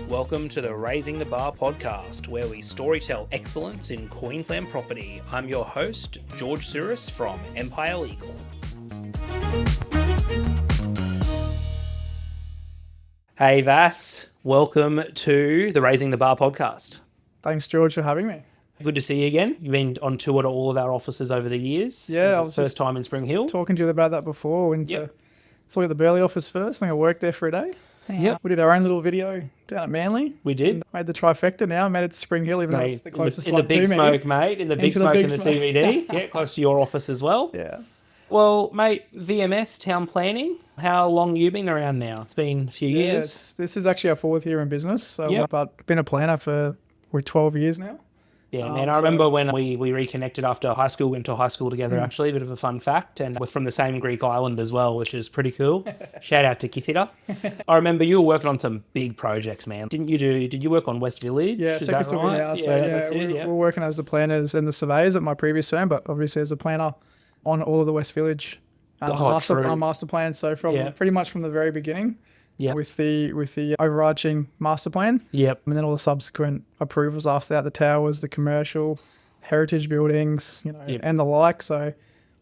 Welcome to the Raising the Bar podcast, where we storytell excellence in Queensland property. I'm your host, George Souris from Empire Legal. Hey Vass, welcome to the Raising the Bar podcast. Thanks, George, for having me. Good to see you again. You've been on tour to all of our offices over the years. Yeah, I was first time in Spring Hill. Talking to you about that before. Went to saw you at the Burleigh office first. I think I worked there for a day. Yep. We did our own little video down at Manly. We did. Made the trifecta now. Made it to Spring Hill, even though it's the closest in the one big to smoke, me. mate. In the big smoke in the CBD. Yeah, close to your office as well. Yeah. Well, mate, VMS Town Planning. How long you been around now? It's been a few years. This is actually our fourth year in business. So, but been a planner for 12 years now. Yeah, man, I remember when we reconnected after high school, went to high school together, actually, a bit of a fun fact, and we're from the same Greek island as well, which is pretty cool. Shout out to Kithida. I remember you were working on some big projects, man. Did you work on West Village? Yeah, is that right? House. We're working as the planners and the surveyors at my previous firm, but obviously as a planner on all of the West Village master plan. So pretty much from the very beginning. Yeah, with the overarching master plan. Yep. And then all the subsequent approvals after that, the towers, the commercial, heritage buildings, and the like. So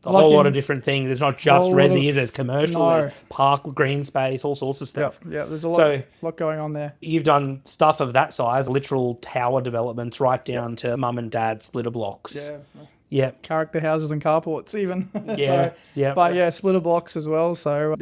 a whole lot of different things. It's not just resi, there's commercial, there's park, green space, all sorts of stuff. Yeah, there's a lot going on there. You've done stuff of that size, literal tower developments, right down to mum and dad splitter blocks. Yeah. Character houses and carports even. Yeah. Splitter blocks as well. So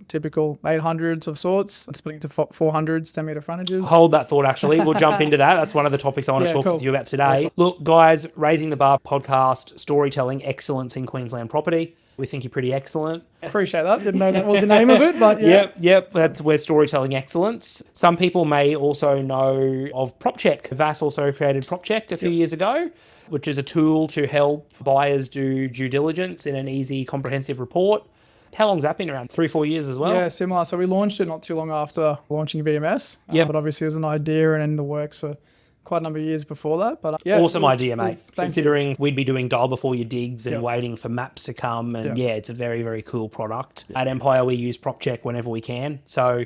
typical 800s of sorts, splitting to 400s, 10 metre frontages. Hold that thought, actually. We'll jump into that. That's one of the topics I want to talk with you about today. Awesome. Look, guys, Raising the Bar podcast, storytelling excellence in Queensland property. We think you're pretty excellent. Appreciate that. Didn't know that was the name of it, but yeah. Yep. That's where storytelling excellence. Some people may also know of PropCheck. Vass also created PropCheck a few years ago, which is a tool to help buyers do due diligence in an easy, comprehensive report. How long's that been around? 3-4 years as well? Yeah, similar. So we launched it not too long after launching VMS. But obviously it was an idea and in the works for quite a number of years before that. But awesome idea, mate. Considering we'd be doing dial before your digs and waiting for maps to come. And it's a very, very cool product. At Empire, we use PropCheck whenever we can. So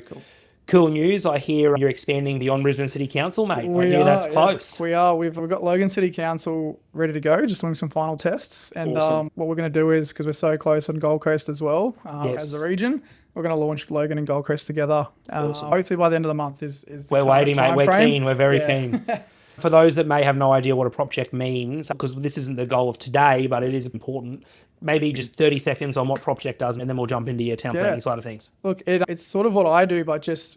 cool news. I hear you're expanding beyond Brisbane City Council, mate. I hear that's close. We are. We've got Logan City Council ready to go, just doing some final tests. And what we're going to do is, because we're so close on Gold Coast as well, as a region, we're going to launch Logan and Gold Coast together. Hopefully by the end of the month is the We're waiting, mate. We're keen. We're very keen. For those that may have no idea what a PropCheck means, because this isn't the goal of today, but it is important, maybe just 30 seconds on what PropCheck does, and then we'll jump into your town planning side of things. Look, it's sort of what I do, but just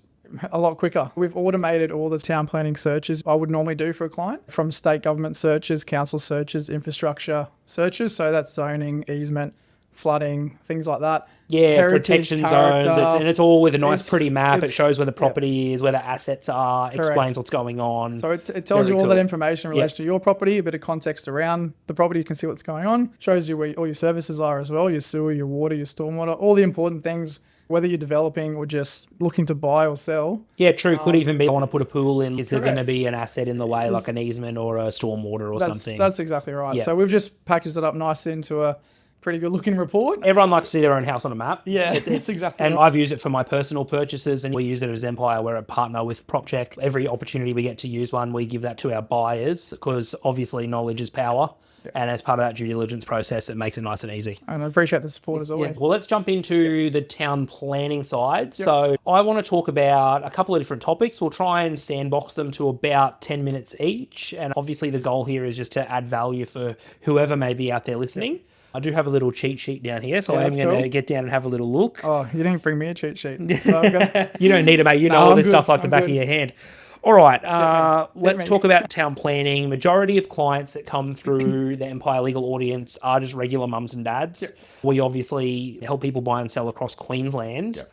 a lot quicker. We've automated all the town planning searches I would normally do for a client, from state government searches, council searches, infrastructure searches. So that's zoning, easement, flooding, things like that. Yeah, heritage, protection zones, and it's all with a nice pretty map. It shows where the property is, where the assets are, explains what's going on. So it tells you all that information in relation to your property, a bit of context around the property. You can see what's going on. Shows you where all your services are as well, your sewer, your water, your stormwater, all the important things, whether you're developing or just looking to buy or sell. Yeah, true. Could even be, I want to put a pool in. Is there going to be an asset in the way, like an easement or a stormwater or something? That's exactly right. So we've just packaged it up nice into a pretty good looking report. Everyone likes to see their own house on a map. Yeah, it's exactly and right. I've used it for my personal purchases, and we use it as Empire. We're a partner with PropCheck. Every opportunity we get to use one, we give that to our buyers, because obviously knowledge is power. And as part of that due diligence process, it makes it nice and easy. And I appreciate the support as always. Yeah. Well, let's jump into the town planning side. So I want to talk about a couple of different topics. We'll try and sandbox them to about 10 minutes each. And obviously the goal here is just to add value for whoever may be out there listening. I do have a little cheat sheet down here, so I'm going to get down and have a little look. Oh, you didn't bring me a cheat sheet. So you don't need it, mate. You know all this stuff like the back of your hand. All right, let's talk about town planning. Majority of clients that come through the Empire Legal audience are just regular mums and dads. We obviously help people buy and sell across Queensland.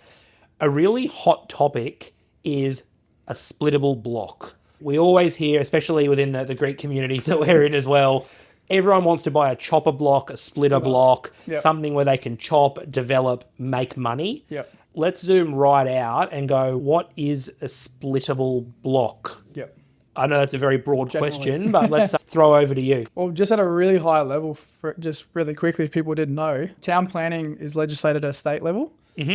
A really hot topic is a splittable block. We always hear, especially within the Greek communities that we're in as well, everyone wants to buy a chopper block, a splitter block, something where they can chop, develop, make money. Let's zoom right out and go, what is a splittable block? I know that's a very broad question, but let's throw over to you. Well, just at a really high level, just really quickly, if people didn't know, town planning is legislated at a state level.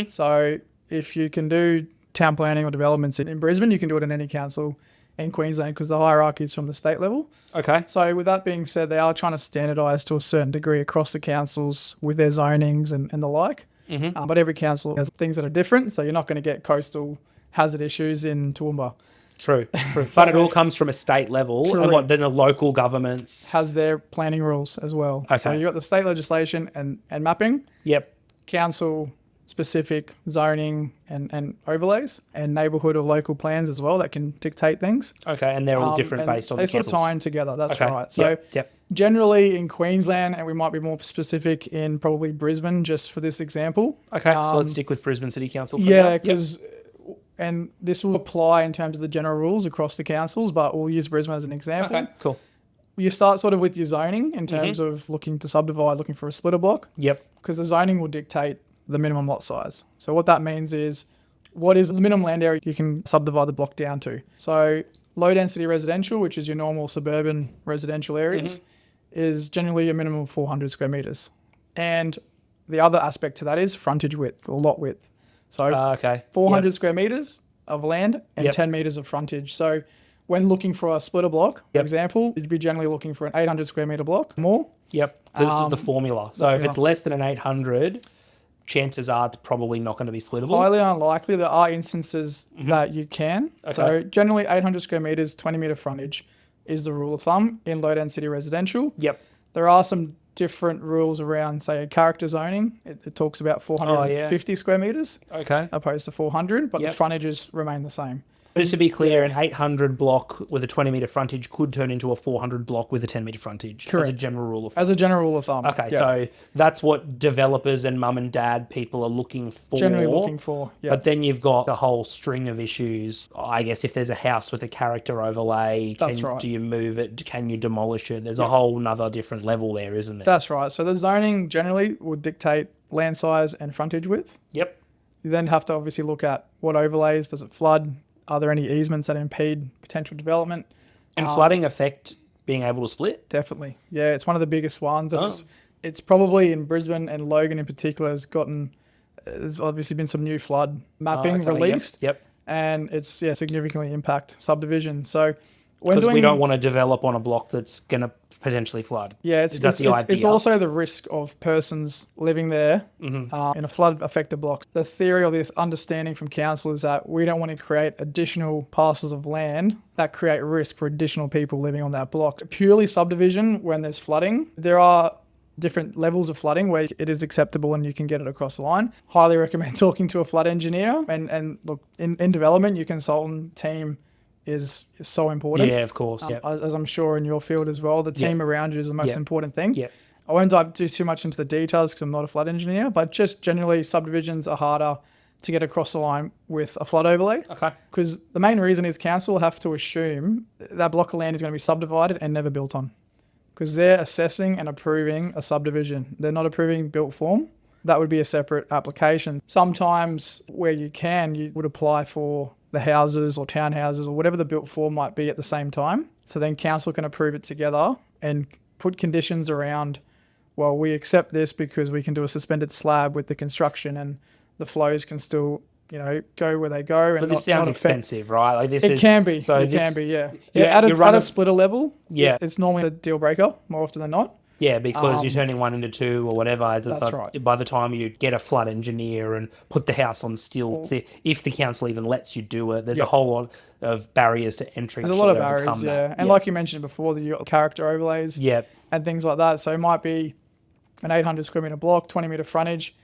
So if you can do town planning or developments in Brisbane, you can do it in any council in Queensland because the hierarchy is from the state level. Okay. So with that being said, they are trying to standardise to a certain degree across the councils with their zonings and the like. But every council has things that are different, so you're not going to get coastal hazard issues in Toowoomba. True. But it all comes from a state level. Correct. And what then the local governments has their planning rules as well. Okay. So you've got the state legislation and mapping, Yep. council specific zoning and overlays, and neighbourhood or local plans as well that can dictate things. Okay, and they're all different based on the they sort of councils. tie in together, that's Okay. right. So Yep. generally in Queensland, and we might be more specific in probably Brisbane just for this example. Okay, so let's stick with Brisbane City Council for now. Yeah, because and this will apply in terms of the general rules across the councils, but we'll use Brisbane as an example. Okay, cool. You start sort of with your zoning in terms of looking to subdivide, looking for a splitter block. Yep. Because the zoning will dictate the minimum lot size. So what that means is what is the minimum land area you can subdivide the block down to. So low density residential, which is your normal suburban residential areas, is generally a minimum of 400 square metres. And the other aspect to that is frontage width or lot width. So 400 square metres of land and 10 metres of frontage. So when looking for a splitter block, for example, you'd be generally looking for an 800 square metre block more. Yep. So this is the formula. So if it's less than an 800, chances are it's probably not going to be splittable. Highly unlikely. There are instances that you can. Okay. So generally 800 square metres, 20 metre frontage is the rule of thumb in low density residential. Yep. There are some different rules around, say, character zoning. It talks about 450 square metres opposed to 400, but the frontages remain the same. Just to be clear, an 800 block with a 20 metre frontage could turn into a 400 block with a 10 metre frontage. Correct. As a general rule of thumb. As a general rule of thumb. Okay, so that's what developers and mum and dad people are looking for. Generally looking for, But then you've got a whole string of issues. I guess if there's a house with a character overlay, do you move it? Can you demolish it? There's a whole nother different level there, isn't there? That's right. So the zoning generally would dictate land size and frontage width. Yep. You then have to obviously look at what overlays. Does it flood? Are there any easements that impede potential development? And flooding affect being able to split? Definitely. Yeah, it's one of the biggest ones. And it's probably in Brisbane and Logan in particular there's obviously been some new flood mapping released. Yep. And it's significantly impact subdivisions. So because we don't want to develop on a block that's going to potentially flood. Yeah, it's also the risk of persons living there in a flood affected block. The theory or the understanding from council is that we don't want to create additional parcels of land that create risk for additional people living on that block. Purely subdivision, when there's flooding, there are different levels of flooding where it is acceptable and you can get it across the line. Highly recommend talking to a flood engineer. And look, in development, your consultant team is so important. Yeah, of course. As I'm sure in your field as well, the team around you is the most important thing. Yeah. I won't dive too much into the details because I'm not a flood engineer, but just generally subdivisions are harder to get across the line with a flood overlay. Okay. Because the main reason is council have to assume that block of land is going to be subdivided and never built on. Because they're assessing and approving a subdivision. They're not approving built form. That would be a separate application. Sometimes where you would apply for the houses or townhouses or whatever the built form might be at the same time. So then council can approve it together and put conditions around, well, we accept this because we can do a suspended slab with the construction and the flows can still, go where they go. And but this sounds expensive, right? Like it can be. At a splitter level, it's normally a deal breaker more often than not. Yeah, because you're turning one into two or whatever. That's right. By the time you get a flood engineer and put the house on stilts, if the council even lets you do it, there's a whole lot of barriers to entry. There's a lot of barriers, And like you mentioned before, the character overlays and things like that. So it might be an 800 square metre block, 20 metre frontage,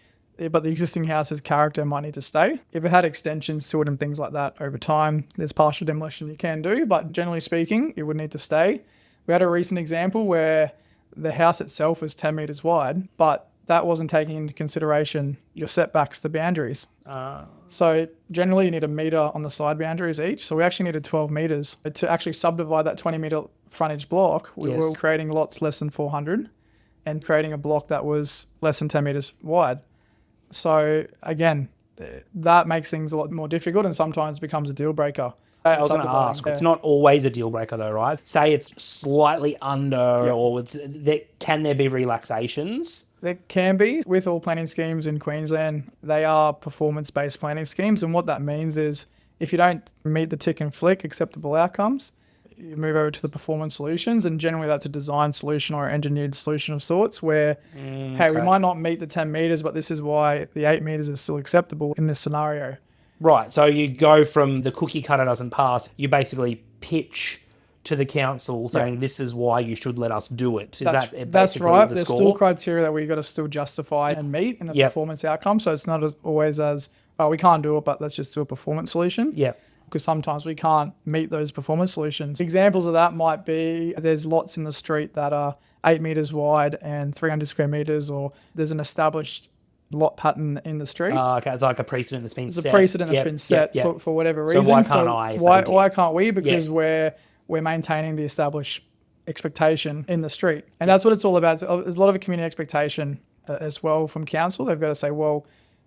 but the existing house's character might need to stay. If it had extensions to it and things like that over time, there's partial demolition you can do, but generally speaking, it would need to stay. We had a recent example where the house itself was 10 metres wide, but that wasn't taking into consideration your setbacks to boundaries. So generally you need a metre on the side boundaries each. So we actually needed 12 metres. To actually subdivide that 20 metre frontage block, we were creating lots less than 400 and creating a block that was less than 10 metres wide. So again, that makes things a lot more difficult and sometimes becomes a deal breaker. I was going to ask, it's not always a deal breaker though, right? Say it's slightly under or can there be relaxations? There can be. With all planning schemes in Queensland, they are performance-based planning schemes. And what that means is if you don't meet the tick and flick acceptable outcomes, you move over to the performance solutions. And generally that's a design solution or engineered solution of sorts where, hey, we might not meet the 10 metres, but this is why the 8 metres is still acceptable in this scenario. Right. So you go from the cookie cutter doesn't pass, you basically pitch to the council saying this is why you should let us do it. That's right. There's still criteria that we've got to still justify and meet in the performance outcome. So it's not always as, oh, we can't do it, but let's just do a performance solution. Yeah. Because sometimes we can't meet those performance solutions. Examples of that might be there's lots in the street that are 8 metres wide and 300 square metres, or there's an established lot pattern in the street. Okay, it's like a precedent that's been set. It's a precedent that's been set for whatever reason. So why can't I? Why can't we? Because we're maintaining the established expectation in the street. And that's what it's all about. There's a lot of a community expectation as well from council. They've got to say, well,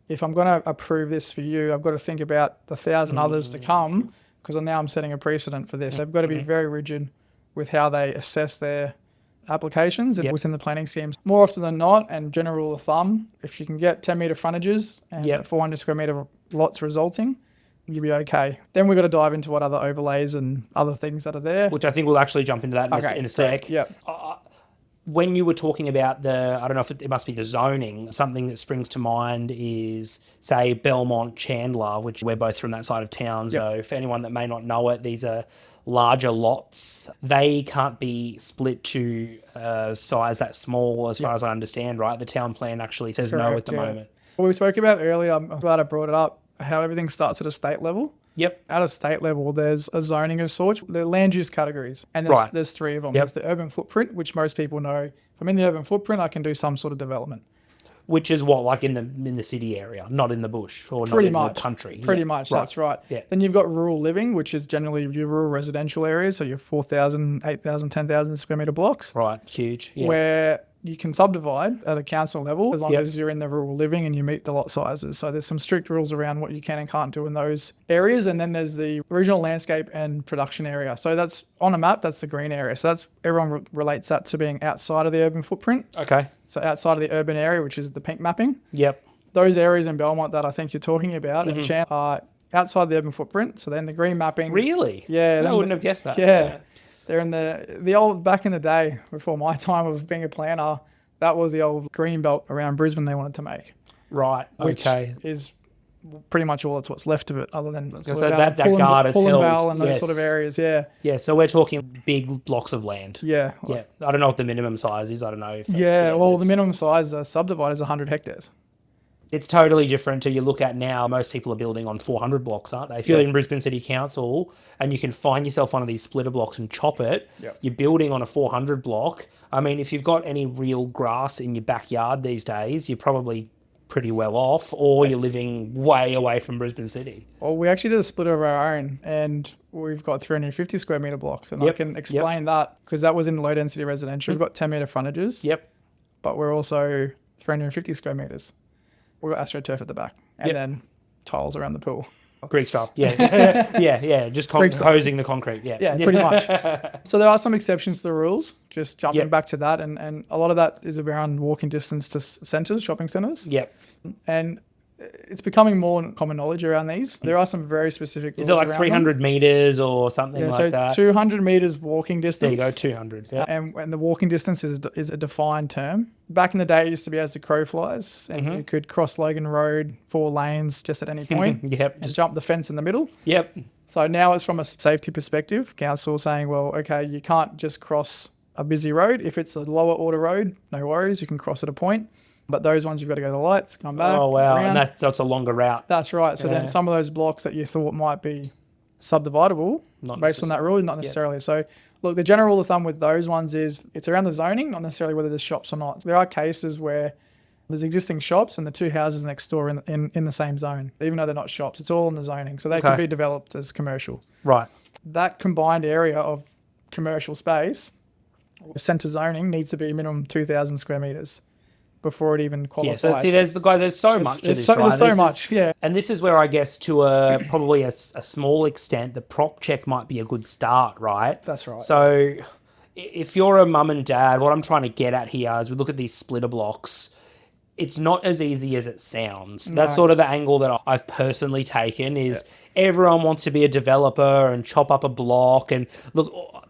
if I'm going to approve this for you, I've got to think about the 1,000 others to come, because now I'm setting a precedent for this. They've got to be very rigid with how they assess their applications within the planning schemes. More often than not, and general rule of thumb, if you can get 10 metre frontages and 400 square metre lots resulting, you'll be okay. Then we've got to dive into what other overlays and other things that are there. Which I think we'll actually jump into that in a sec. Yeah. When you were talking about I don't know if it must be the zoning, something that springs to mind is, say, Belmont, Chandler, which we're both from that side of town. So for anyone that may not know it, these are larger lots. They can't be split to size that small, as far as I understand, right? The town plan actually says no at the moment. Well, we spoke about earlier, I'm glad I brought it up, how everything starts at a state level. Yep. At a state level, there's a zoning of sorts. They're land use categories, and there's 3 of them. There's the urban footprint, which most people know. If I'm in the urban footprint, I can do some sort of development. Which is what, like in the city area, not in the bush or not in the country. Pretty much, that's right. Yeah. Then you've got rural living, which is generally your rural residential areas, so your 4,000, 8,000, 10,000 square metre blocks. Right, huge. Yeah. Where you can subdivide at a council level as long as you're in the rural living and you meet the lot sizes. So there's some strict rules around what you can and can't do in those areas. And then there's the regional landscape and production area. So that's on a map, that's the green area. So that's everyone relates that to being outside of the urban footprint. Okay. So outside of the urban area, which is the pink mapping. Yep. Those areas in Belmont that I think you're talking about and Chandler are outside the urban footprint. So then the green mapping. Really? Yeah. I wouldn't have guessed that. Yeah. They're in the old, back in the day, before my time of being a planner, that was the old green belt around Brisbane they wanted to make. Right, okay. Which is pretty much all that's what's left of it, other than that guard is held. And those sort of areas, Yeah, so we're talking big blocks of land. Yeah. Yeah. I don't know what the minimum size is. I don't know if... the minimum size subdivided is 100 hectares. It's totally different to you look at now. Most people are building on 400 blocks, aren't they? If you're in Brisbane City Council and you can find yourself one of these splitter blocks and chop it, you're building on a 400 block. I mean, if you've got any real grass in your backyard these days, you're probably pretty well off, or you're living way away from Brisbane City. Well, we actually did a split of our own, and we've got 350 square metre blocks, and I can explain that because that was in low density residential. We've got 10 metre frontages. Yep. But we're also 350 square metres. We've got AstroTurf at the back, and then tiles around the pool. Greek style, yeah. Just hosing the concrete, Yeah, pretty much. So there are some exceptions to the rules, just jumping back to that, and a lot of that is around walking distance to centres, shopping centres. Yep. And it's becoming more common knowledge around these. There are some very specific rules. Is it like 300 metres or something like that? 200 metres walking distance. There you go, 200. Yeah. And the walking distance is a defined term. Back in the day, it used to be as the crow flies, and you could cross Logan Road 4 lanes just at any point. And jump the fence in the middle. Yep. So now it's from a safety perspective. Council saying, well, okay, you can't just cross a busy road. If it's a lower order road, no worries, you can cross at a point. But those ones, you've got to go to the lights, come back. Oh, wow. Around. And that's a longer route. That's right. So then some of those blocks that you thought might be subdividable based on that rule, not necessarily. So look, the general rule of thumb with those ones is it's around the zoning, not necessarily whether there's shops or not. So there are cases where there's existing shops and the 2 houses next door in the same zone, even though they're not shops. It's all in the zoning. So they can be developed as commercial. Right. That combined area of commercial space, centre zoning, needs to be minimum 2,000 square metres before it even qualifies. Yeah, so there's so much to this, right? There's so much, And this is where I guess to probably a small extent, the PropCheck might be a good start, right? That's right. So if you're a mum and dad, what I'm trying to get at here is we look at these splitter blocks. it's not as easy as it sounds. That's sort of the angle that I've personally taken is everyone wants to be a developer and chop up a block. And look,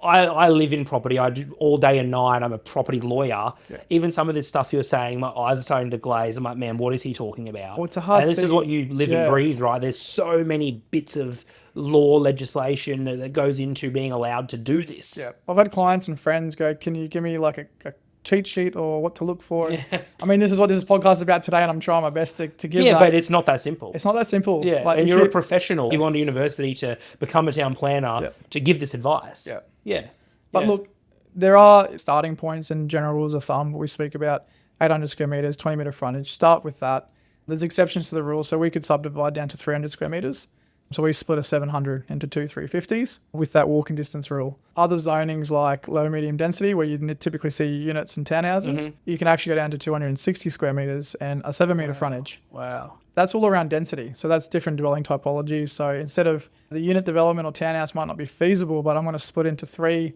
I live in property. I do all day and night. I'm a property lawyer. Yeah. Even some of this stuff you're saying, my eyes are starting to glaze. I'm like, man, what is he talking about? Well, it's a hard thing. This is what you live and breathe, right? There's so many bits of law legislation that goes into being allowed to do this. Yeah, I've had clients and friends go, can you give me like a cheat sheet or what to look for? Yeah. I mean, this is what this podcast is about today, and I'm trying my best to give that. Yeah, but it's not that simple. It's not that simple. Yeah, like, and you're a professional. You went to university to become a town planner to give this advice. Yeah. Yeah. But look, there are starting points and general rules of thumb. We speak about 800 square meters, 20 meter frontage. Start with that. There's exceptions to the rule. So we could subdivide down to 300 square meters. So we split a 700 into two 350s with that walking distance rule. Other zonings like low medium density, where you typically see units and townhouses, you can actually go down to 260 square meters and a 7 meter frontage. Wow. That's all around density. So that's different dwelling typologies. So instead of the unit development or townhouse might not be feasible, but I'm going to split into three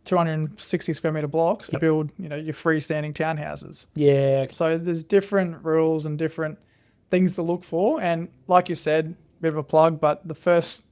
260 square meter blocks to build, your freestanding townhouses. Yeah. So there's different rules and different things to look for. And like you said, bit of a plug, but the first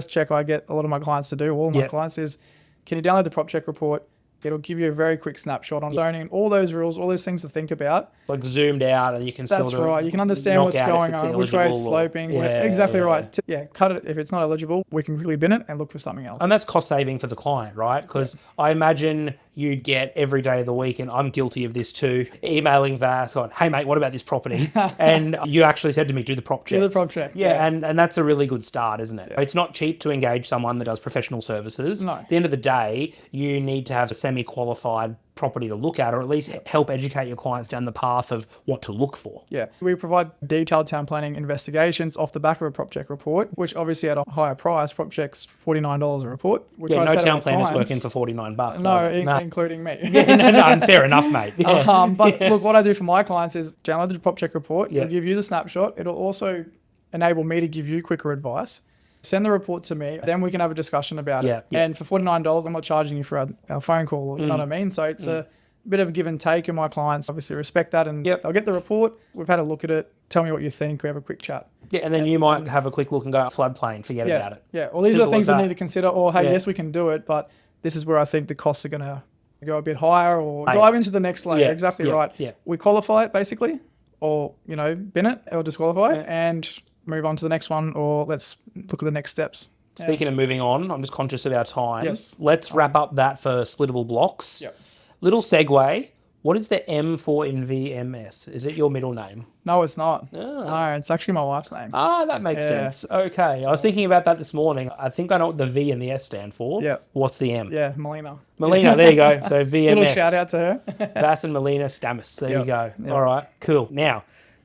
check I get a lot of my clients to do, all my clients, is can you download the PropCheck report? It'll give you a very quick snapshot on zoning, all those rules, all those things to think about. Like zoomed out, and you can That's right. You can understand what's going on, which way it's sloping. Exactly right. Yeah, cut it. If it's not eligible, we can quickly bin it and look for something else. And that's cost saving for the client, right? Because I imagine you get every day of the week, and I'm guilty of this too, emailing Vass going, hey mate, what about this property? And you actually said to me, do the PropCheck. Do the PropCheck. Yeah, and that's a really good start, isn't it? Yeah. It's not cheap to engage someone that does professional services. No. At the end of the day, you need to have a semi-qualified property to look at, or at least help educate your clients down the path of what to look for. Yeah. We provide detailed town planning investigations off the back of a PropCheck report, which obviously at a higher price. PropCheck's $49 a report. Which no town planner's working for $49. No, including me. No, fair enough, mate. Yeah. But look, what I do for my clients is download the PropCheck report. It'll give you the snapshot. It'll also enable me to give you quicker advice. Send the report to me, then we can have a discussion about it. Yeah. And for $49, I'm not charging you for our phone call, you know what I mean? So it's a bit of a give and take, and my clients obviously respect that, and they'll get the report. We've had a look at it. Tell me what you think. We have a quick chat. Yeah, and then you might have a quick look and go, floodplain, forget about it. Yeah, well, these are things that need to consider, or hey, yes, we can do it, but this is where I think the costs are going to go a bit higher, or dive into the next layer. Exactly right. Yeah. We qualify it basically, or, bin it or disqualify it, and move on to the next one, or let's look at the next steps. Speaking of moving on, I'm just conscious of our time. Yes. Let's wrap up that for splittable blocks. Yep. Little segue. What is the M for in VMS? Is it your middle name? No, it's not. Oh. No, it's actually my wife's name. Ah, that makes sense. Okay. So, I was thinking about that this morning. I think I know what the V and the S stand for. Yeah. What's the M? Yeah, Melina. Melina, there you go. So VMS. Little shout out to her. Vass and Melina Stammes. There you go. Yep. All right, cool. Now,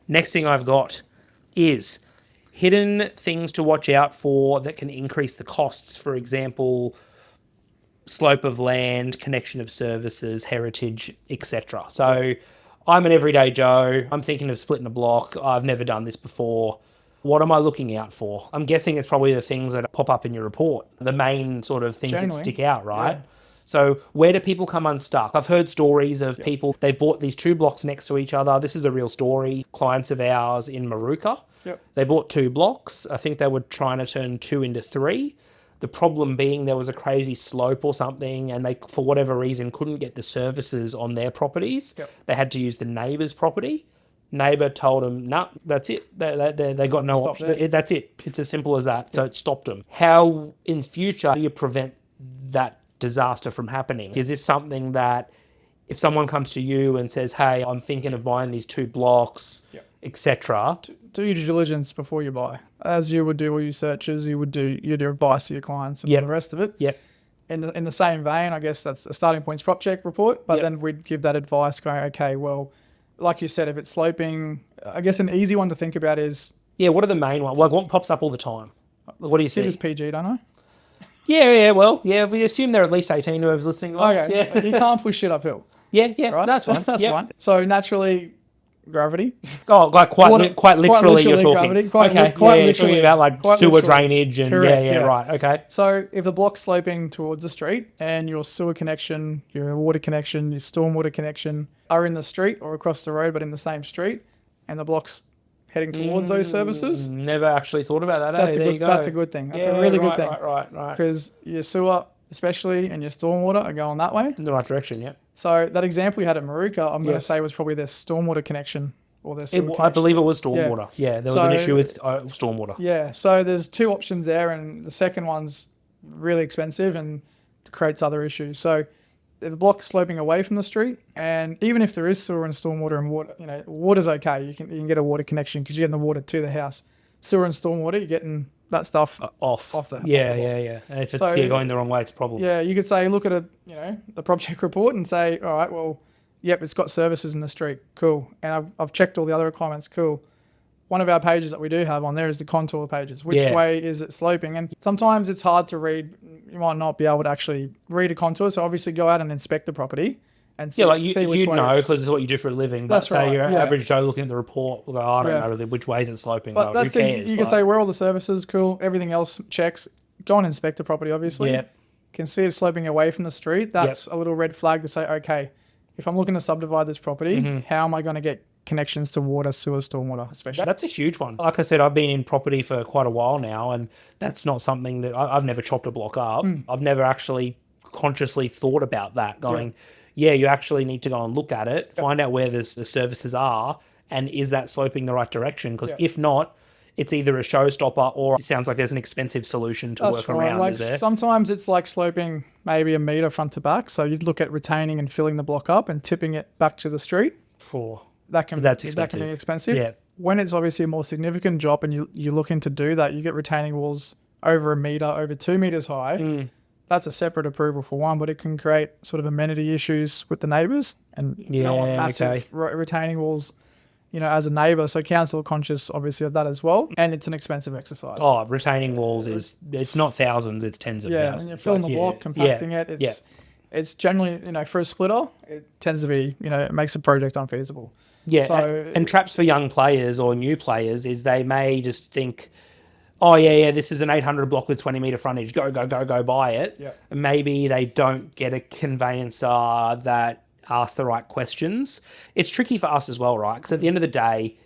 next thing I've got is hidden things to watch out for that can increase the costs. For example, slope of land, connection of services, heritage, etc. So I'm an everyday Joe. I'm thinking of splitting a block. I've never done this before. What am I looking out for? I'm guessing it's probably the things that pop up in your report, the main sort of things that stick out, right? Yeah. So where do people come unstuck? I've heard stories of people, they've bought these two blocks next to each other. This is a real story. Clients of ours in Maruka, they bought two blocks. I think they were trying to turn 2 into 3. The problem being there was a crazy slope or something, and they, for whatever reason, couldn't get the services on their properties. They had to use the neighbour's property. Neighbour told them, no, that's it. They got no option. That's it. It's as simple as that. So it stopped them. How in future do you prevent that disaster from happening? Is this something that if someone comes to you and says, hey, I'm thinking of buying these 2 blocks, etc. Do your due diligence before you buy. As you would do all your searches, you would do your advice to your clients and the rest of it. Yep. In the same vein, I guess that's a starting point's PropCheck report, but then we'd give that advice going, okay, well, like you said, if it's sloping, I guess an easy one to think about is... Yeah, what are the main ones? Like what pops up all the time? What do you see? It is PG, don't I? Yeah, we assume they're at least 18, whoever's listening to us. Okay, you can't push shit uphill. Yeah, right? That's fine. That's fine. So naturally, gravity. Oh, like quite literally you're talking. Gravity, you're talking about like sewer drainage and correct, right, okay. So if the block's sloping towards the street and your sewer connection, your water connection, your stormwater connection are in the street or across the road but in the same street, and the block's heading towards those services. Never actually thought about that. That's a good thing. That's a really good thing. Right. Because your sewer, especially, and your stormwater are going that way. In the right direction, yeah. So that example you had at Maruka, I'm going to say was probably their stormwater connection or their sewer connection. I believe it was stormwater. Yeah, there was an issue with stormwater. Yeah, so there's two options there, and the second one's really expensive and creates other issues. So the block's sloping away from the street, and even if there is sewer and stormwater and water, water's okay. You can get a water connection because you're getting the water to the house. Sewer and stormwater, you're getting that stuff off the yeah. And if it's going the wrong way, it's a problem. Yeah, you could say, look at the PropCheck report and say, all right, well, yep, it's got services in the street, cool. And I've checked all the other requirements, cool. One of our pages that we do have on there is the contour pages. Which way is it sloping? And sometimes it's hard to read. You might not be able to actually read a contour. So obviously go out and inspect the property and see, see which way because it's what you do for a living. But that's right. Your average Joe looking at the report will go, I don't know really which way is it sloping. But that's who cares? You can say where all the services, cool. Everything else checks. Go and inspect the property, obviously. Yep. You can see it sloping away from the street. That's a little red flag to say, okay, if I'm looking to subdivide this property, how am I going to get connections to water, sewer, stormwater, especially? That's a huge one. Like I said, I've been in property for quite a while now, and that's not something that I've never chopped a block up. I've never actually consciously thought about that going, you actually need to go and look at it, find out where the services are, and is that sloping the right direction? Because if not, it's either a showstopper or it sounds like there's an expensive solution to work around. Like is there? Sometimes it's like sloping maybe a metre front to back. So you'd look at retaining and filling the block up and tipping it back to the street. That can be expensive. Yeah. When it's obviously a more significant job and you're looking to do that, you get retaining walls over a metre, over 2 metres high. That's a separate approval for one, but it can create sort of amenity issues with the neighbours and massive retaining walls, as a neighbour. So council are conscious, obviously, of that as well. And it's an expensive exercise. Oh, retaining walls it's not thousands, it's tens of thousands. And you're filling the block, compacting it. It's generally, for a splitter, it tends to be, it makes a project unfeasible. Yeah, so, and traps for young players or new players is they may just think, this is an 800 block with 20 metre frontage, go buy it. Yeah. And maybe they don't get a conveyancer that asks the right questions. It's tricky for us as well, right? Because at the end of the day,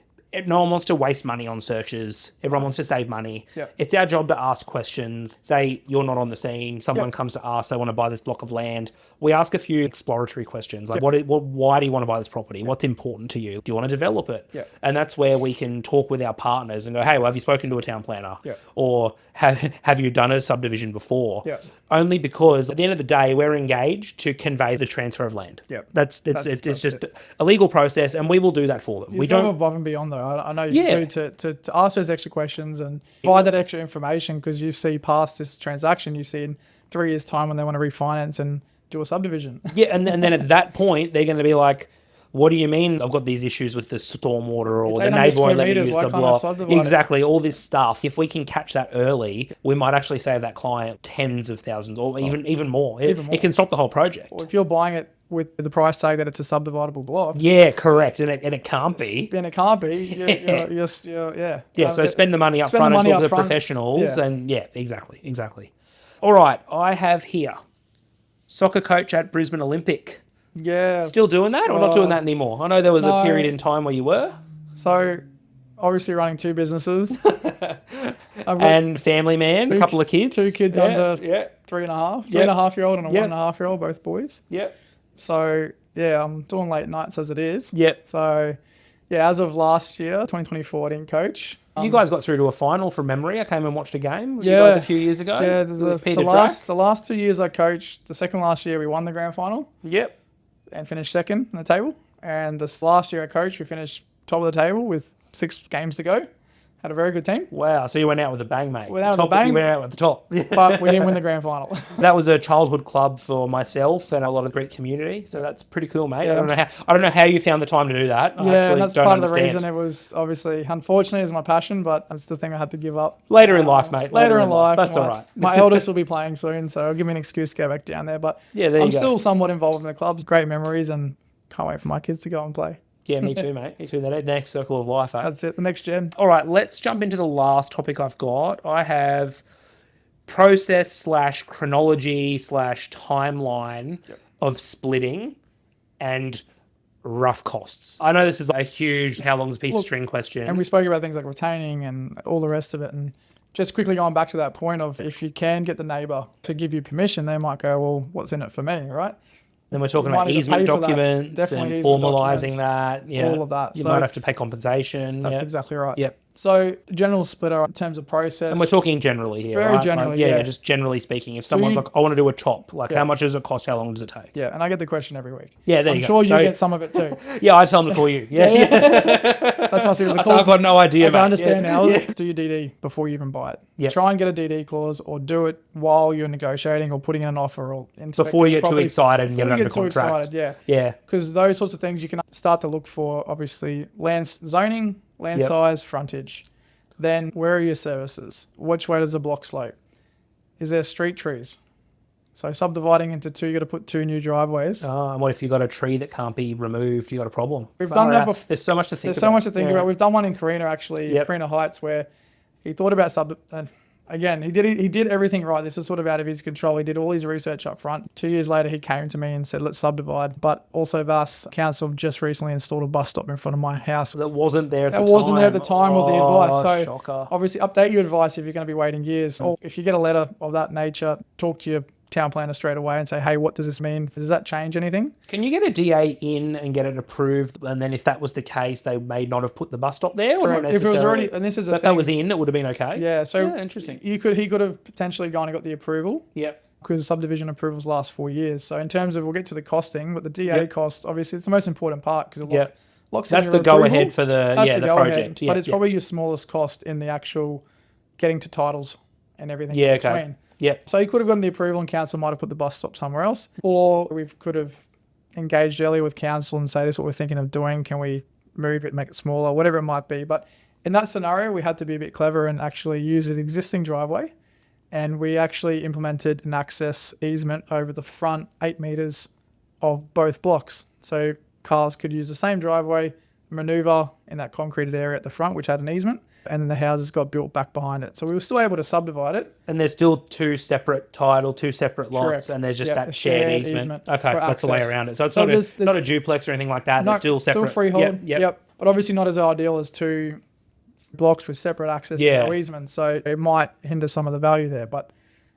no one wants to waste money on searches. Everyone wants to save money. Yep. It's our job to ask questions. Say you're not on the scene. Someone comes to us. They want to buy this block of land. We ask a few exploratory questions like, why do you want to buy this property? What's important to you? Do you want to develop it? Yep. And that's where we can talk with our partners and go, hey, well, have you spoken to a town planner? Yep. Or have you done a subdivision before? Yep. Only because at the end of the day, we're engaged to convey the transfer of land. Yep. It's just a legal process, and we will do that for them. We don't go above and beyond though. I know you do to ask those extra questions and provide that extra information because you see past this transaction, you see in 3 years' time when they want to refinance and do a subdivision. Yeah, and then at that point, they're going to be like, what do you mean I've got these issues with the stormwater or the neighbour won't let me use the block? Exactly, all this stuff. If we can catch that early, we might actually save that client tens of thousands or even more. It can stop the whole project. Or if you're buying it with the price tag that it's a subdividable block. Yeah, correct. And it can't be. And it can't be. So spend the money up front and talk to the professionals. Yeah. And exactly. All right, I have here soccer coach at Brisbane Olympic. Yeah. Still doing that or not doing that anymore? I know there was a period in time where you were. So obviously running 2 businesses. And family man, a couple of kids. 2 kids under 3.5. 3.5-year-old and a 1.5-year-old, both boys. Yep. So, I'm doing late nights as it is. Yep. So, as of last year, 2024, I didn't coach. You guys got through to a final from memory. I came and watched a game with you guys a few years ago. Yeah, the last 2 years I coached. The second last year, we won the grand final. Yep. And finished second on the table. And this last year I coached, we finished top of the table with 6 games to go. Had a very good team. Wow, so you went out with a bang, mate. You went out at the top. But we didn't win the grand final. That was a childhood club for myself and a lot of the Greek community. So that's pretty cool, mate. Yeah, I don't know how you found the time to do that. And that's part of the reason. It was obviously, unfortunately, it's my passion, but it's the thing I had to give up. Later in life, mate. Later in life. That's all right. My eldest will be playing soon, so it'll give me an excuse to go back down there. But I'm still somewhat involved in the club. Great memories and can't wait for my kids to go and play. Yeah, me too, mate. Me too. The next circle of life, eh? That's it. The next gen. All right, let's jump into the last topic I've got. I have process / chronology / timeline of splitting and rough costs. I know this is a huge how long's a piece of string question. And we spoke about things like retaining and all the rest of it. And just quickly going back to that point of if you can get the neighbour to give you permission, they might go, well, what's in it for me, right? Then we're talking about easement documents and formalising that. Yeah. All of that. You might have to pay compensation. That's exactly right. Yep. So general splitter in terms of process. And we're talking generally here, Very right? generally, like, yeah. Just generally speaking. If someone's like, I want to do a chop, like how much does it cost? How long does it take? Yeah, and I get the question every week. Yeah, there you go. I'm sure you get some of it too. Yeah, I tell them to call you. Yeah. That's must be the I've got no idea, I can understand now. Yeah. Do your DD before you even buy it. Yeah. Try and get a DD clause or do it while you're negotiating or putting in an offer or before you get too excited and get it under too contract. Excited, Yeah. Because those sorts of things you can start to look for, obviously, land zoning, land size, frontage. Then where are your services? Which way does the block slope? Is there street trees? So subdividing into two, you got to put 2 new driveways. And what if you got a tree that can't be removed? You got a problem. We've done that before. There's so much to think about. There's so much to think about. We've done one in Carina, actually, Carina Heights, where he thought about again, he did everything right. This is sort of out of his control. He did all his research up front. 2 years later, he came to me and said, let's subdivide. But also Vass Council just recently installed a bus stop in front of my house. That wasn't there at the time. That wasn't there at the time of the advice. So shocker. obviously update your advice if you're going to be waiting years. Or if you get a letter of that nature, talk to your town planner straight away and say, hey, what does this mean? Does that change anything? Can you get a DA in and get it approved? And then if that was the case, they may not have put the bus stop there? Or not necessarily? If it was already, and this is so if that was in, it would have been okay? Yeah, so interesting. He could have potentially gone and got the approval. Yep. Because subdivision approvals last 4 years. So in terms of, we'll get to the costing, but the DA cost, obviously, it's the most important part because it locks That's in the your go approval. ahead for the project. But it's probably your smallest cost in the actual getting to titles and everything in between. Okay. Yep. So you could have gotten the approval and council might have put the bus stop somewhere else. Or we could have engaged earlier with council and say, this is what we're thinking of doing. Can we move it, make it smaller, whatever it might be. But in that scenario, we had to be a bit clever and actually use an existing driveway. And we actually implemented an access easement over the front 8 metres of both blocks. So cars could use the same driveway, maneuver in that concreted area at the front, which had an easement. And then the houses got built back behind it. So we were still able to subdivide it. And there's still 2 separate title, 2 separate lots, Correct. and there's just that shared easement. Okay, so that's the way around it. So it's not a duplex or anything like that. It's still separate. Still freehold. Yep. But obviously not as ideal as 2 blocks with separate access to no easement. So it might hinder some of the value there, but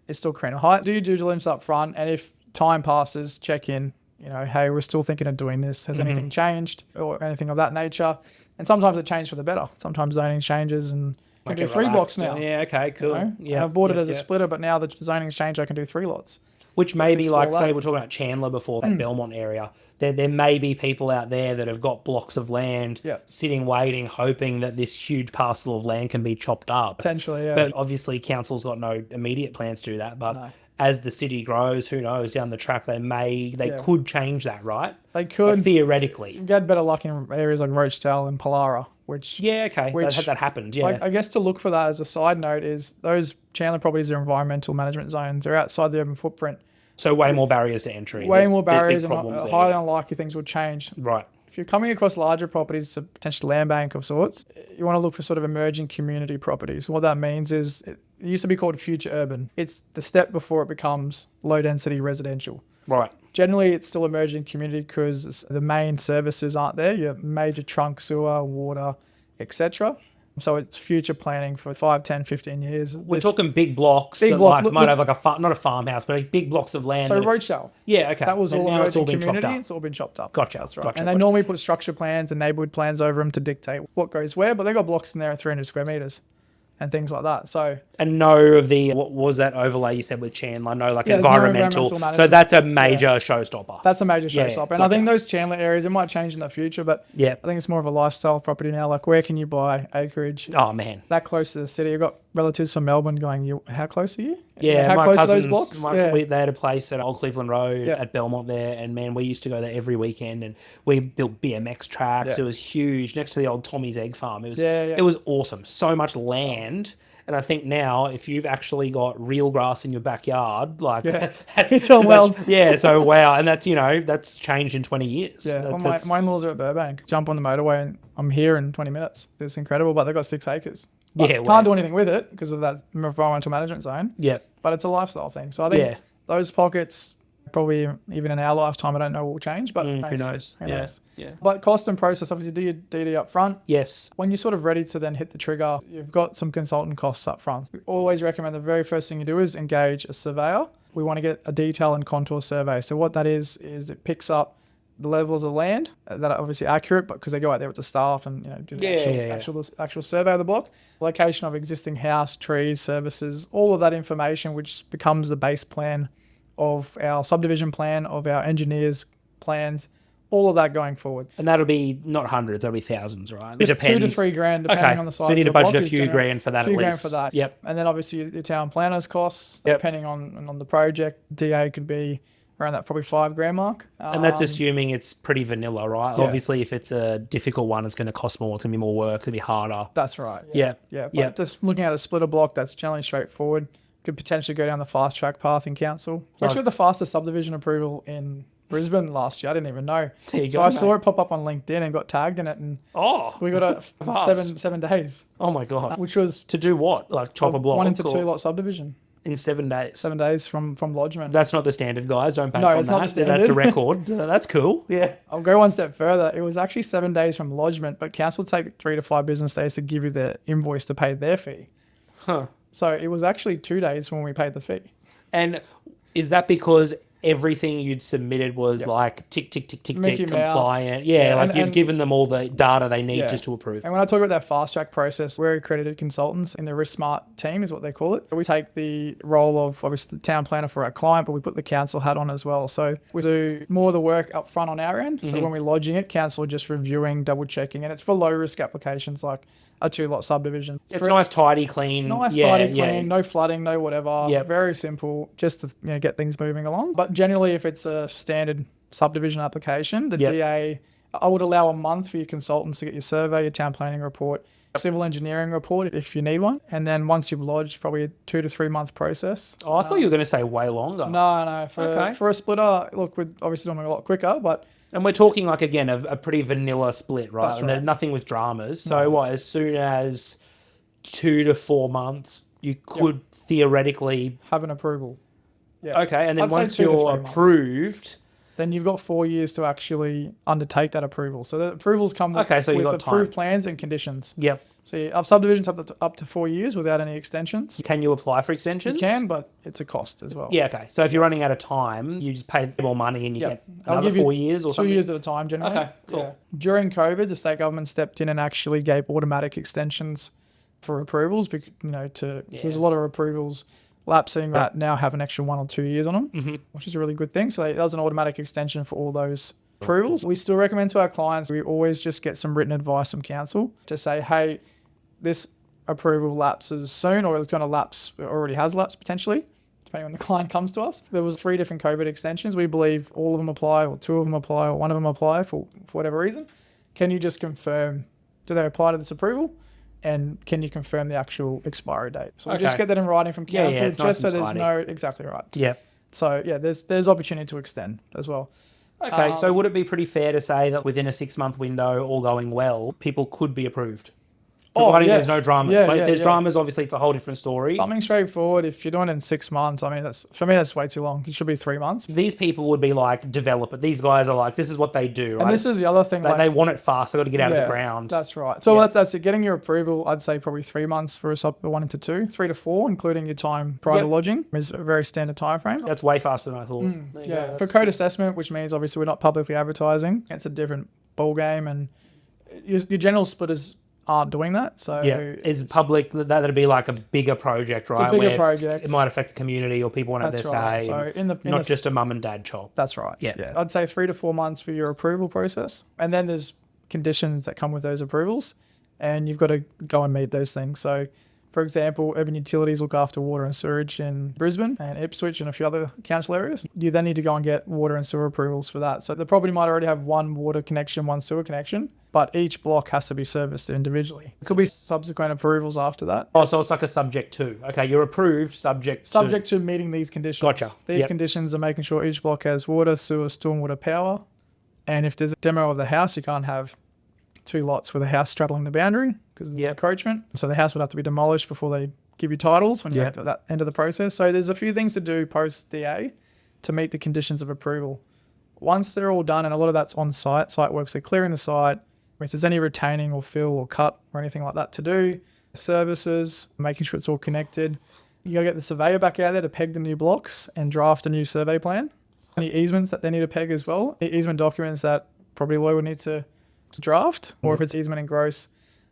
it's still Carina Heights. Do your due diligence up front, and if time passes, check in. You know, hey, we're still thinking of doing this. Has anything changed or anything of that nature? And sometimes it changed for the better. Sometimes zoning changes and I can do 3 blocks now. Yeah, okay, cool. You know? Yeah, I bought it as a splitter, but now the zoning's changed, I can do 3 lots. Which may be like, say, we're talking about Chandler before, that Belmont area. There may be people out there that have got blocks of land sitting, waiting, hoping that this huge parcel of land can be chopped up. Potentially, yeah. But obviously, council's got no immediate plans to do that. But as the city grows, who knows, down the track, they could change that, right? They could. Like, theoretically. You had better luck in areas like Rochedale and Pallara, which... Yeah, okay. That happened, yeah. I guess to look for that as a side note is those Chandler properties are environmental management zones. They're outside the urban footprint. So way more barriers to entry. Way more barriers and highly unlikely things will change. Right. If you're coming across larger properties to potential land bank of sorts, you want to look for sort of emerging community properties. What that means is it used to be called future urban. It's the step before it becomes low density residential. Right. Generally, it's still emerging community because the main services aren't there. Your major trunk, sewer, water, etc. So it's future planning for 5, 10, 15 years. We're talking big blocks that might have like not a farmhouse, but big blocks of land. So Rochedale. Yeah, okay. That was all now it's all been community. chopped up. It's all been chopped up. Gotcha. That's right. Gotcha, and they normally put structure plans and neighbourhood plans over them to dictate what goes where, but they got blocks in there at 300 square metres and things like that. So and no of the, what was that overlay you said with Chandler? No, like environmental. No so that's a major showstopper. That's a major showstopper. And I think those Chandler areas, it might change in the future, but I think it's more of a lifestyle property now. Like, where can you buy acreage? Oh, man. That close to the city. You've got relatives from Melbourne going, how close are you? Yeah, how my close cousins, are those blocks? they had a place at Old Cleveland Road at Belmont there, and man, we used to go there every weekend, and we built BMX tracks. It was huge, next to the old Tommy's Egg Farm. It was awesome. So much land. And I think now, if you've actually got real grass in your backyard, like it's all well. Yeah, so wow. And that's, that's changed in 20 years. Yeah, well, my in-laws are at Burbank. Jump on the motorway and I'm here in 20 minutes. It's incredible, but they've got 6 acres. But can't do anything with it because of that environmental management zone. Yeah. But it's a lifestyle thing. So I think those pockets, probably even in our lifetime, I don't know what will change, but who knows? Who knows? Yeah. But cost and process, obviously do your DD up front. Yes. When you're sort of ready to then hit the trigger, you've got some consultant costs up front. We always recommend the very first thing you do is engage a surveyor. We want to get a detail and contour survey. So what that is it picks up the levels of land that are obviously accurate, but because they go out there with the staff and do the actual survey of the block, location of existing house, trees, services, all of that information, which becomes the base plan of our subdivision plan, of our engineers' plans, all of that going forward. And that'll be not hundreds, that'll be thousands, right? It depends. 2 to 3 grand, depending on the size. So you need to budget a few grand for that at least. Grand for that. Yep. And then obviously your town planner's costs, depending on the project. DA could be around that probably 5 grand mark. And that's assuming it's pretty vanilla, right? Yeah. Obviously, if it's a difficult one, it's going to cost more. It's going to be more work. It's going to be harder. That's right. Yeah. But just looking at a splitter block, that's generally straightforward. Could potentially go down the fast track path in council. We actually got the fastest subdivision approval in Brisbane last year. I didn't even know. I saw it pop up on LinkedIn and got tagged in it, and we got it 7 days. Oh my god! Which was to do what? Like chop a block? 1 into 2 lot subdivision in 7 days. 7 days from lodgement. That's not the standard, guys. Don't bank on that. No, it's not the standard. That's a record. That's cool. Yeah. I'll go one step further. It was actually 7 days from lodgement, but council take 3 to 5 business days to give you the invoice to pay their fee. Huh. So it was actually 2 days when we paid the fee. And is that because everything you'd submitted was like tick, compliant? Yeah, like you've given them all the data they need just to approve. And when I talk about that fast track process, we're accredited consultants in the Risk Smart team is what they call it. We take the role of obviously the town planner for our client, but we put the council hat on as well. So we do more of the work up front on our end. So when we're lodging it, council just reviewing, double checking, and it's for low risk applications like a 2-lot subdivision. It's nice, tidy, clean. Tidy, clean, no flooding, no whatever. Very simple, just to get things moving along. But generally, if it's a standard subdivision application, the DA, I would allow a month for your consultants to get your survey, your town planning report, civil engineering report if you need one. And then once you've lodged, probably a 2 to 3 month process. Oh, I thought you were going to say way longer. No. For a splitter, look, we're obviously doing it a lot quicker, but... And we're talking like, again, a pretty vanilla split, right? That's right. Nothing with dramas. So as soon as 2 to 4 months, you could theoretically... have an approval. Yeah. Okay, and then once you're approved... then you've got 4 years to actually undertake that approval. So the approvals come with, so with approved plans and conditions. Yep. So you have subdivisions up to 4 years without any extensions. Can you apply for extensions? You can, but it's a cost as well. Yeah, okay. So if you're running out of time, you just pay more money and you get another 4 years or something? 2 years at a time generally. Okay, cool. Yeah. During COVID, the state government stepped in and actually gave automatic extensions for approvals, because, there's a lot of approvals lapsing that now have an extra 1 or 2 years on them, which is a really good thing. So that was an automatic extension for all those approvals. We still recommend to our clients, we always just get some written advice from council to say, hey, this approval lapses soon, or it's going to lapse, it already has lapsed potentially, depending on the client comes to us. There was 3 different COVID extensions. We believe all of them apply, or 2 of them apply, or 1 of them apply for whatever reason. Can you just confirm, do they apply to this approval? And can you confirm the actual expiry date? So we just get that in writing from council, just nice so there's no... Exactly right. Yeah. So there's opportunity to extend as well. Okay, so would it be pretty fair to say that within a 6-month window, all going well, people could be approved? Providing there's no dramas. There's dramas, obviously, it's a whole different story. Something straightforward. If you're doing it in 6 months, I mean, for me, that's way too long. It should be 3 months. These people would be like, develop it. These guys are like, this is what they do, right? And this is the other thing. They want it fast. They've got to get out of the ground. That's right. So that's it. Getting your approval, I'd say probably 3 months for a 1 into 2, 3 to 4, including your time prior to lodging, is a very standard time frame. That's way faster than I thought. For code assessment, which means obviously we're not publicly advertising, it's a different ball game, and your general splitters aren't doing that. So is public, that'd be like a bigger project, right? It's a bigger project. It might affect the community, or people want to have their say. So not just a mum and dad chop. That's right. Yeah. I'd say 3 to 4 months for your approval process. And then there's conditions that come with those approvals, and you've got to go and meet those things. So For example, urban utilities look after water and sewage in Brisbane and Ipswich and a few other council areas. You then need to go and get water and sewer approvals for that. So the property might already have one water connection, one sewer connection, but each block has to be serviced individually. It could be subsequent approvals after that. Oh, so it's like a subject to. Okay, you're approved subject to meeting these conditions. Gotcha. These conditions are making sure each block has water, sewer, stormwater, power. And if there's a demo of the house, you can't have two lots with a house straddling the boundary because of the encroachment. So the house would have to be demolished before they give you titles when you get to that end of the process. So there's a few things to do post DA to meet the conditions of approval. Once they're all done, and a lot of that's on site works, they're clearing the site. If there's any retaining or fill or cut or anything like that to do, services, making sure it's all connected. You got to get the surveyor back out there to peg the new blocks and draft a new survey plan. Any easements that they need to peg as well. Easement documents that probably lawyer would need to draft, or if it's easement and gross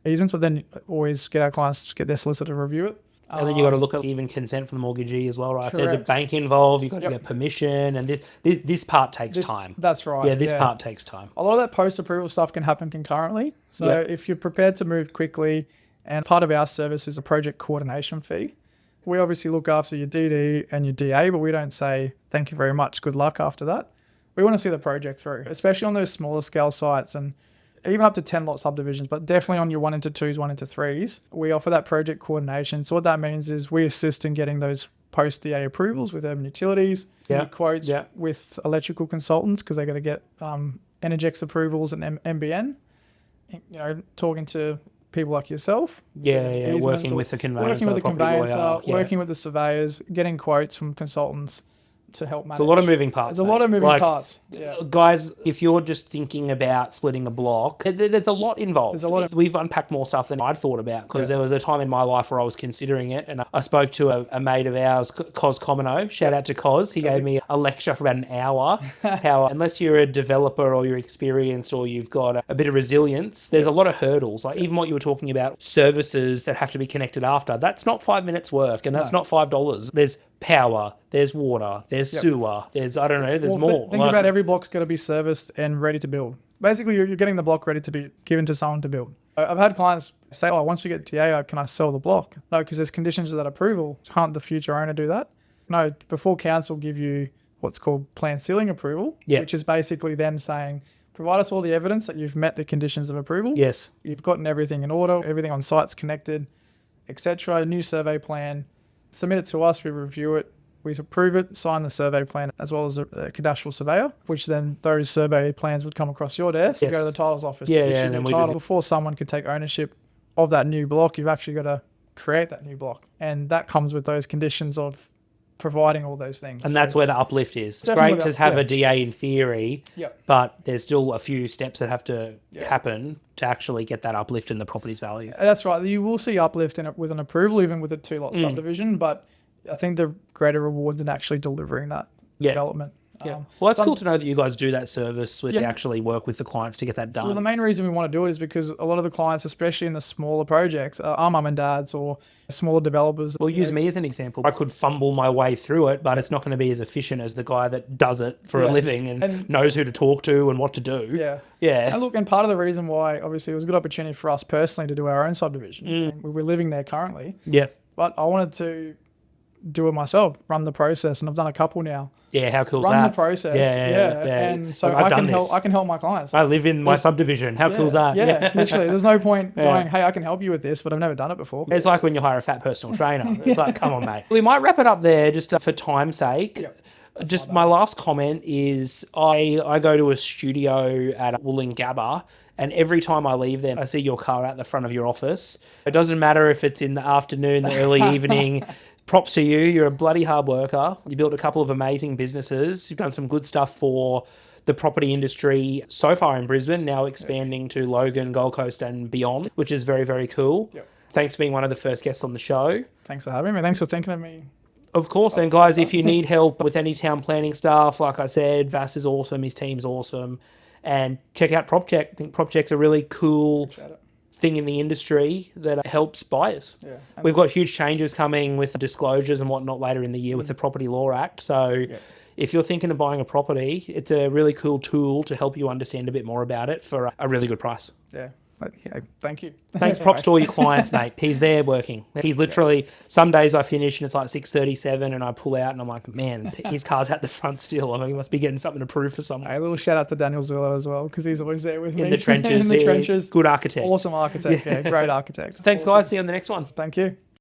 easements, but then always get our clients to get their solicitor to review it. And then you got to look at even consent from the mortgagee as well, right? Correct. If there's a bank involved, you've got to get permission, and this part takes time. That's right. Yeah, this part takes time. A lot of that post-approval stuff can happen concurrently. So if you're prepared to move quickly, and part of our service is a project coordination fee. We obviously look after your DD and your DA, but we don't say, thank you very much, good luck after that. We want to see the project through, especially on those smaller scale sites and even up to 10 lot subdivisions, but definitely on your 1 into 2s, 1 into 3s. We offer that project coordination. So what that means is we assist in getting those post-DA approvals with urban utilities, quotes with electrical consultants because they got to get Energex approvals and MBN, talking to people like yourself. Working with the conveyancer. Working with the surveyors, getting quotes from consultants to help manage. It's a lot of moving parts. There's a lot of moving parts. Guys, if you're just thinking about splitting a block, there's a lot involved. We've unpacked more stuff than I'd thought about because there was a time in my life where I was considering it, and I spoke to a mate of ours, Cos Comino. Shout out to Cos. He gave me a lecture for about an hour. How unless you're a developer or you're experienced or you've got a bit of resilience, there's a lot of hurdles. Like even what you were talking about, services that have to be connected after. That's not 5 minutes work, and that's not $5. There's power, there's water, there's sewer, there's, I don't know, there's more. Think about every block's got to be serviced and ready to build. Basically, you're getting the block ready to be given to someone to build. I've had clients say, once we get TA, can I sell the block? No, because there's conditions of that approval. Can't the future owner do that? No, before council give you what's called plan ceiling approval, which is basically them saying, provide us all the evidence that you've met the conditions of approval. Yes. You've gotten everything in order, everything on site's connected, etc. A new survey plan. Submit it to us, we review it, we approve it, sign the survey plan, as well as a cadastral surveyor, which then those survey plans would come across your desk, go to the titles office, and then title. Before someone can take ownership of that new block, you've actually got to create that new block. And that comes with those conditions of providing all those things. And that's where the uplift is. It's great to have a DA in theory, but there's still a few steps that have to happen to actually get that uplift in the property's value. That's right. You will see uplift in it with an approval, even with a 2-lot subdivision, but I think the greater rewards in actually delivering that development. Well, that's cool to know that you guys do that service with actually work with the clients to get that done. Well, the main reason we want to do it is because a lot of the clients, especially in the smaller projects, are mum and dads or smaller developers. Well, use me as an example. I could fumble my way through it, but it's not going to be as efficient as the guy that does it for a living and knows who to talk to and what to do. And look, and part of the reason why, obviously, it was a good opportunity for us personally to do our own subdivision. We're living there currently. But I wanted to do it myself, run the process, and I've done a couple now. How cool is that? Run the process. And so I can help my clients. I live in my subdivision. How cool is that? Literally. There's no point going, hey, I can help you with this, but I've never done it before. It's like when you hire a fat personal trainer. It's like, come on, mate. We might wrap it up there just for time's sake. Just my last comment is I go to a studio at Wollongabba, and every time I leave there, I see your car out the front of your office. It doesn't matter if it's in the afternoon, the early evening. Props to you. You're a bloody hard worker. You built a couple of amazing businesses. You've done some good stuff for the property industry so far in Brisbane, now expanding to Logan, Gold Coast and beyond, which is very, very cool. Thanks for being one of the first guests on the show. Thanks for having me. Thanks for thinking of me. Of course. And guys, if you need help with any town planning stuff, like I said, Vass is awesome. His team's awesome. And check out PropCheck. I think PropCheck's a really cool thing in the industry that helps buyers. We've got huge changes coming with disclosures and whatnot later in the year with the Property Law Act. So if you're thinking of buying a property, it's a really cool tool to help you understand a bit more about it for a really good price. But, yeah, thank you. Thanks, props to all your clients, mate. He's there working. He's literally, some days I finish and it's like 6:37 and I pull out and I'm like, man, his car's at the front still. I mean, he must be getting something approved for someone. A little shout out to Daniel Zillow as well, because he's always there with me. In the trenches. In the trenches. Good architect. Awesome architect. Yeah, great architect. Thanks, awesome. guys. See you on the next one. Thank you.